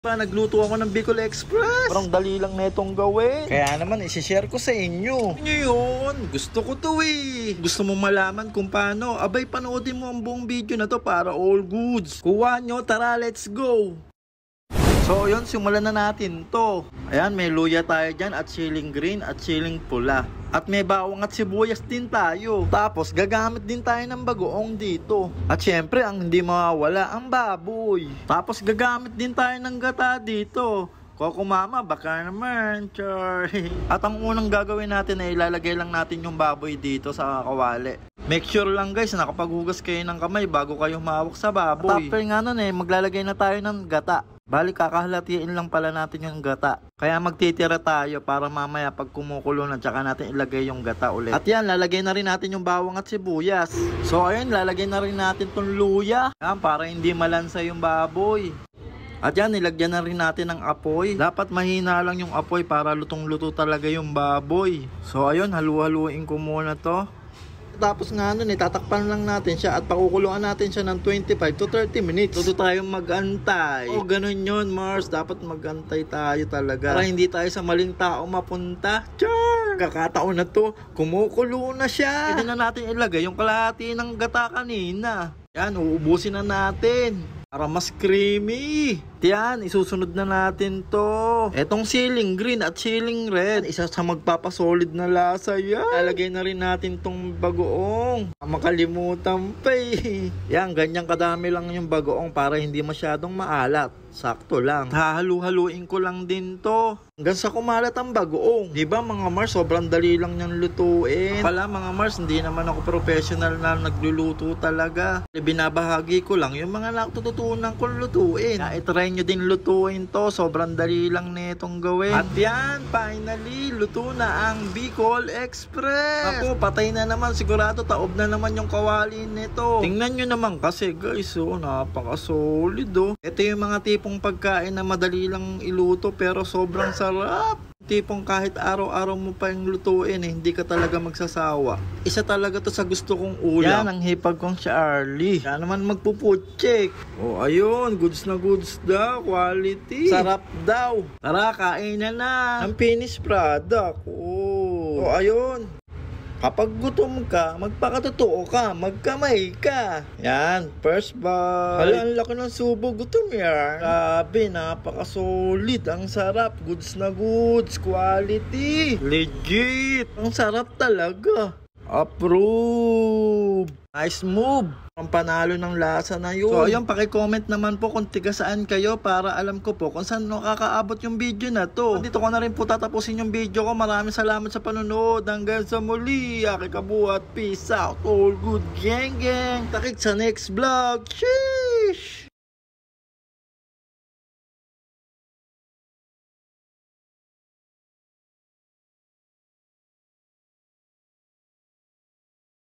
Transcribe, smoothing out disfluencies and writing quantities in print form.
Nagluto ako ng Bicol Express. Parang dali lang na itong gawin. Kaya naman, isi-share ko sa inyo. Ano yun? Gusto ko to eh. Gusto mo malaman kung paano? Abay, panoodin mo ang buong video na to para all goods. Kuha nyo, tara, let's go. So, yun, simulan na natin to. Ayan, may luya tayo dyan at siling green at siling pula. At may bawang at sibuyas din tayo. Tapos, gagamit din tayo ng bagoong dito. At syempre, ang hindi mawawala, ang baboy. Tapos, gagamit din tayo ng gata dito. Koko mama, baka naman, char. At ang unang gagawin natin ay ilalagay lang natin yung baboy dito sa kawali. Make sure lang guys, nakapaghugas kayo ng kamay bago kayo mahawak sa baboy. At after nga nun maglalagay na tayo ng gata. Bali, kakahalatiin lang pala natin yung gata. Kaya magtitira tayo para mamaya pag kumukulo na tsaka natin ilagay yung gata ulit. At yan, lalagay na rin natin yung bawang at sibuyas. So ayun, lalagay na rin natin tong luya. Yan, para hindi malansa yung baboy. At yan, nilagyan na rin natin ng apoy. Dapat mahina lang yung apoy para lutong-luto talaga yung baboy. So ayun, halu-haluin ko muna to. Tapos nga nun, tatakpan lang natin siya at pakukulungan natin siya ng 25 to 30 minutes. Tuto tayong mag-antay. O ganun yun, Mars. Dapat mag-antay tayo talaga. Para hindi tayo sa maling tao mapunta. Char! Kakataon na to, kumukulo na siya. Pwede na natin ilagay yung kalahati ng gata kanina. Yan, uubusin na natin. Para mas creamy. Yan, isusunod na natin to. Etong siling green at siling red, isa sa magpapasolid na lasa yan. Lalagay na rin natin tong bagoong. Makalimutan pa eh. Yan, ganyan kadami lang yung bagoong para hindi masyadong maalat. Sakto lang. Hahalu-haluin ko lang din to. Hanggang sa kumalat ang bagoong. Diba mga Mars, sobrang dali lang niyang lutuin. Pala mga Mars, hindi naman ako professional na nagluluto talaga. Binabahagi ko lang yung mga natututunan kong lutuin. I-try nyo din lutuin to. Sobrang dali lang nitong gawin. At yan, finally, luto na ang Bicol Express. Ako, patay na naman. Sigurado taob na naman yung kawali nito. Tingnan nyo naman kasi guys, napaka-solid oh. Ito yung mga tipong pagkain na madali lang iluto pero sobrang sarap. Tipong kahit araw-araw mo pa yung lutuin hindi ka talaga magsasawa. Isa talaga to sa gusto kong ulam. Yan ang hipag kong si Arlie. Yan naman magpo-food check. Oh, ayun, goods na goods daw, quality. Sarap daw. Tara, kain na ang finished product. Oh, ayun. Kapag gutom ka, magpakatotoo ka, magkamay ka. Yan, first bite. Hala, ang laki ng subo, gutom yan. Grabe, napaka-solid. Ang sarap, goods na goods, quality. Legit. Ang sarap talaga. Approve. Nice move. Ang panalo ng lasa na yun. So ayun, paki-comment naman po kung tiga saan kayo para alam ko po kung saan nakakaabot yung video na to. Dito ko na rin po tatapusin yung video ko. Maraming salamat sa panonood. Hanggang sa muli. Aki kabuhat. Peace out. All good gang gang. Takik sa next vlog. Sheesh.